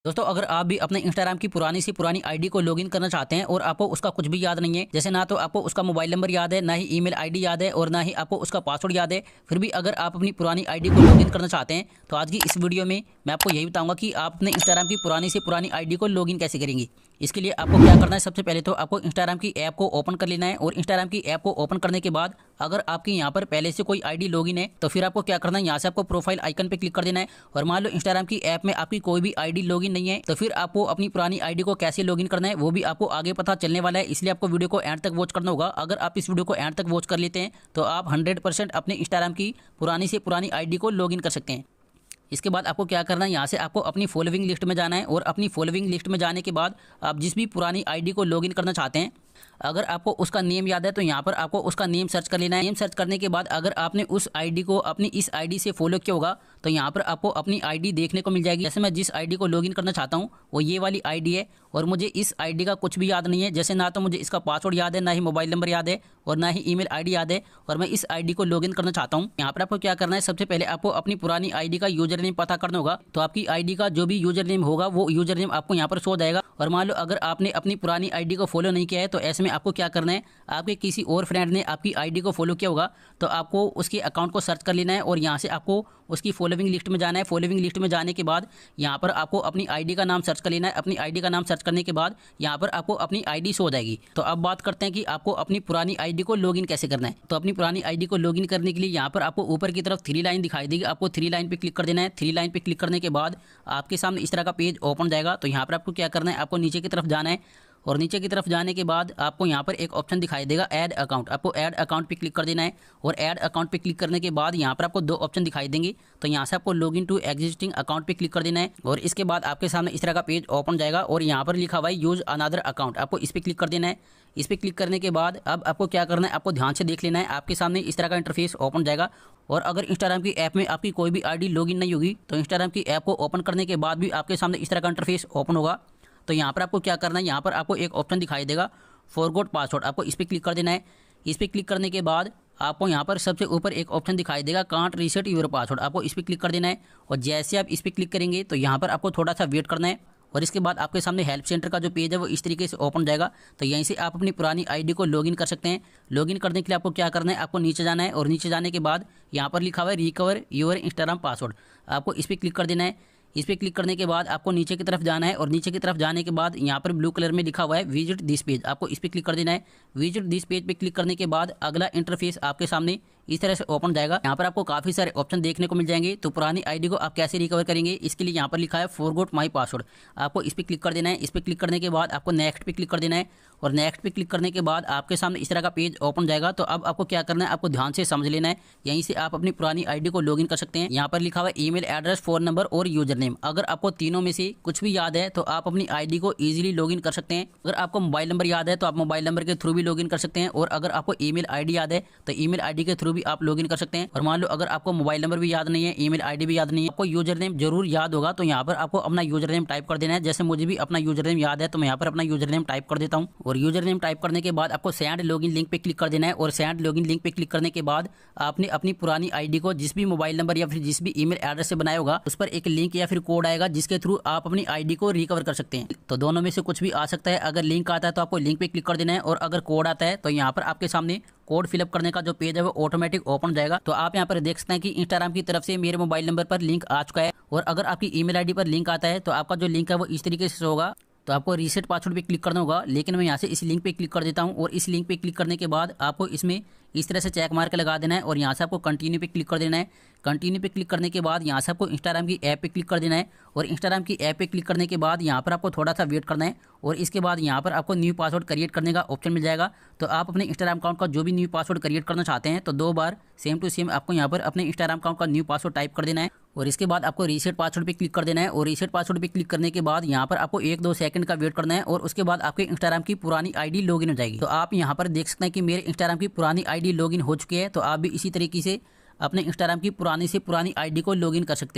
दोस्तों, अगर आप भी अपने इंस्टाग्राम की पुरानी से पुरानी आईडी को लॉगिन करना चाहते हैं और आपको उसका कुछ भी याद नहीं है, जैसे ना तो आपको उसका मोबाइल नंबर याद है, ना ही ईमेल आईडी याद है और ना ही आपको उसका पासवर्ड याद है, फिर भी अगर आप अपनी पुरानी आईडी को लॉगिन करना चाहते हैं तो आज की इस वीडियो में मैं आपको यही बताऊंगा कि आप अपने इंस्टाग्राम की पुरानी से पुरानी आईडी को लॉगिन कैसे करेंगे। इसके लिए आपको क्या करना है, सबसे पहले तो आपको इंस्टाग्राम की ऐप को ओपन कर लेना है और इंस्टाग्राम की ऐप को ओपन करने के बाद अगर आपकी यहाँ पर पहले से कोई आईडी लॉगिन है तो फिर आपको क्या करना है, यहाँ से आपको प्रोफाइल आइकन पे क्लिक कर देना है। और मान लो इंस्टाग्राम की ऐप में आपकी कोई भी आईडी लॉगिन नहीं है तो फिर आपको अपनी पुरानी आईडी को कैसे लॉगिन करना है वो भी आपको आगे पता चलने वाला है, इसलिए आपको वीडियो को एंड तक वॉच करना होगा। अगर आप इस वीडियो को एंड तक वॉच कर लेते हैं तो आप 100% अपने इंस्टाग्राम की पुरानी से पुरानी आईडी को लॉगिन कर सकते हैं। इसके बाद आपको क्या करना है, यहाँ से आपको अपनी फॉलोइंग लिस्ट में जाना है और अपनी फॉलोइंग लिस्ट में जाने के बाद आप जिस भी पुरानी आईडी को लॉगिन करना चाहते हैं, अगर आपको उसका नेम याद है तो यहाँ पर आपको उसका नेम सर्च कर लेना है। नेम सर्च करने के बाद अगर आपने उस आईडी को अपनी इस आईडी से फॉलो किया होगा तो यहाँ पर आपको अपनी आईडी देखने को मिल जाएगी। जैसे मैं जिस आईडी को लॉगिन करना चाहता हूँ वो ये वाली आईडी है और मुझे इस आईडी का कुछ भी याद नहीं है, जैसे ना तो मुझे इसका पासवर्ड याद है, ना ही मोबाइल नंबर याद है और ना ही ईमेल आईडी याद है और मैं इस आईडी को लॉगिन करना चाहता हूँ। यहाँ पर आपको क्या करना है, सबसे पहले आपको अपनी पुरानी आईडी का यूजर नेम पता करना होगा। तो आपकी आईडी का जो भी यूजर नेम होगा वो यूजर नेम आपको यहाँ पर शो जाएगा। और मान लो अगर आपने अपनी पुरानी आईडी को फॉलो नहीं किया है तो ऐसे में आपको क्या करना है, आपके किसी और फ्रेंड ने आपकी आईडी को फॉलो किया होगा तो आपको उसके अकाउंट को सर्च कर लेना है और यहाँ से आपको उसकी फॉलोइंग लिस्ट में जाना है। फॉलोइंग लिस्ट में जाने के बाद यहाँ पर आपको अपनी आईडी का नाम सर्च कर लेना है। अपनी आईडी का नाम सर्च करने के बाद यहाँ पर आपको अपनी आईडी शो हो जाएगी। तो अब बात करते हैं कि आपको अपनी पुरानी आईडी को लॉगिन कैसे करना है। तो अपनी पुरानी आईडी को लॉगिन करने के लिए यहाँ पर आपको ऊपर की तरफ 3 लाइन दिखाई देगी, आपको 3 लाइन पे क्लिक कर देना है। 3 लाइन पे क्लिक करने के बाद आपके सामने इस तरह का पेज ओपन जाएगा। तो यहाँ पर आपको क्या करना है, आपको नीचे की तरफ जाना है और नीचे की तरफ जाने के बाद आपको यहाँ पर एक ऑप्शन दिखाई देगा ऐड अकाउंट। आपको ऐड अकाउंट पे क्लिक कर देना है और ऐड अकाउंट पे क्लिक करने के बाद यहाँ पर आपको 2 ऑप्शन दिखाई देंगे। तो यहाँ से आपको लॉगिन टू एग्जिस्टिंग अकाउंट पे क्लिक कर देना है और इसके बाद आपके सामने इस तरह का पेज ओपन जाएगा और यहाँ पर लिखा हुआ है यूज अनदर अकाउंट, आपको इस पर क्लिक कर देना है। इस पर क्लिक करने के बाद अब आपको क्या करना है, आपको ध्यान से देख लेना है। आपके सामने इस तरह का इंटरफेस ओपन जाएगा और अगर इंस्टाग्राम की ऐप में आपकी कोई भी आईडी लॉगिन नहीं होगी तो इंस्टाग्राम की ऐप को ओपन करने के बाद भी आपके सामने इस तरह का इंटरफेस ओपन होगा। तो यहाँ पर आपको क्या करना है, यहाँ पर आपको एक ऑप्शन दिखाई देगा फॉरगॉट पासवर्ड, आपको इस पर क्लिक कर देना है। इस पर क्लिक करने के बाद आपको यहाँ पर सबसे ऊपर एक ऑप्शन दिखाई देगा कांट रीसेट यूर पासवर्ड, आपको इस पर क्लिक कर देना है। और जैसे आप इस पर क्लिक करेंगे तो यहाँ पर आपको थोड़ा सा वेट करना है और इसके बाद आपके सामने हेल्प सेंटर का जो पेज है वो इस तरीके से ओपन जाएगा। तो यहीं से आप अपनी पुरानी आईडी को लॉगिन कर सकते हैं। लॉगिन करने के लिए आपको क्या करना है, आपको नीचे जाना है और नीचे जाने के बाद यहाँ पर लिखा हुआ है रिकवर योर इंस्टाग्राम पासवर्ड, आपको इस पर क्लिक कर देना है। इस पर क्लिक करने के बाद आपको नीचे की तरफ जाना है और नीचे की तरफ जाने के बाद यहाँ पर ब्लू कलर में लिखा हुआ है विजिट दिस पेज, आपको इस पर क्लिक कर देना है। विजिट दिस पेज पे क्लिक करने के बाद अगला इंटरफेस आपके सामने इस तरह से ओपन जाएगा। यहाँ पर आपको काफी सारे ऑप्शन देखने को मिल जाएंगे। तो पुरानी आईडी को आप कैसे रिकवर करेंगे, इसके लिए यहाँ पर लिखा है फॉरगॉट माय पासवर्ड, आपको इस पर क्लिक कर देना है। इस पर क्लिक करने के बाद आपको नेक्स्ट पे क्लिक कर देना है और नेक्स्ट पे क्लिक करने के बाद आपके सामने इस तरह का पेज ओपन जाएगा। तो अब आपको क्या करना है, आपको ध्यान से समझ लेना है। यहीं से आप अपनी पुरानी आईडी को लॉगिन कर सकते हैं। यहाँ पर लिखा हुआ ईमेल एड्रेस, फोन नंबर और यूजर नेम, अगर आपको तीनों में से कुछ भी याद है तो आप अपनी आईडी को इजीली लॉगिन कर सकते हैं। अगर आपको मोबाइल नंबर याद है तो आप मोबाइल नंबर के थ्रू भी लॉगिन कर सकते हैं और अगर आपको ईमेल आईडी याद है तो ईमेल आईडी के थ्रू भी आप लॉगिन कर सकते हैं। और मान लो अगर आपको मोबाइल नंबर भी याद नहीं है, ईमेल आईडी भी याद नहीं है, आपको यूजर नेम जरूर याद होगा तो यहाँ पर आपको अपना यूजर नेम टाइप कर देना है। जैसे मुझे भी अपना यूजर नेम याद है तो मैं यहाँ पर अपना यूजर नेम टाइप कर देता हूँ और यूजर नेम टाइप करने के बाद आपको सेंड लॉगिन लिंक पे क्लिक कर देना है। और सेंड लॉगिन लिंक पे क्लिक करने के बाद आपने अपनी पुरानी आईडी को जिस भी मोबाइल नंबर या फिर जिस भी ईमेल एड्रेस से बनाया होगा उस पर एक लिंक या फिर कोड आएगा जिसके थ्रू आप अपनी आईडी को रिकवर कर सकते हैं। तो दोनों में से कुछ भी आ सकता है। अगर लिंक आता है तो आपको लिंक पे क्लिक कर देना है और अगर कोड आता है तो यहाँ पर आपके सामने कोड फिलअप करने का जो पेज है वो ऑटोमेटिक ओपन जाएगा। तो आप यहाँ पर देख सकते हैं कि इंस्टाग्राम की तरफ से मेरे मोबाइल नंबर पर लिंक आ चुका है और अगर आपकी ईमेल आईडी पर लिंक आता है तो आपका जो लिंक है वो इस तरीके से होगा। तो आपको रीसेट पासवर्ड पे क्लिक करना होगा, लेकिन मैं यहाँ से इस लिंक पे क्लिक कर देता हूँ और इस लिंक पे क्लिक करने के बाद आपको इसमें इस तरह से चेक मार्क लगा देना है और यहाँ से आपको कंटिन्यू पे क्लिक कर देना है। कंटिन्यू पे क्लिक करने के बाद यहाँ से आपको इंस्टाग्राम की ऐप पे क्लिक कर देना है और इंस्टाग्राम की ऐप पे क्लिक करने के बाद यहाँ पर आपको थोड़ा सा वेट करना है और इसके बाद यहाँ पर आपको न्यू पासवर्ड क्रिएट करने का ऑप्शन मिल जाएगा। तो आप अपने इंस्टाग्राम अकाउंट का जो भी न्यू पासवर्ड क्रिएट करना चाहते हैं तो 2 बार सेम टू सेम आपको यहाँ पर अपने इंस्टाग्राम अकाउंट का न्यू पासवर्ड टाइप कर देना है और इसके बाद आपको रीसेट पासवर्ड पे क्लिक कर देना है। और रीसेट पासवर्ड पे क्लिक करने के बाद यहाँ पर आपको 1-2 सेकंड का वेट करना है और उसके बाद आपके इंस्टाग्राम की पुरानी आईडी लॉगिन हो जाएगी। तो आप यहाँ पर देख सकते हैं कि मेरे इंस्टाग्राम की पुरानी आईडी लॉगिन हो चुकी है। तो आप भी इसी तरीके से अपने इंस्टाग्राम की पुरानी से पुरानी आईडी को लॉगिन कर सकते हैं।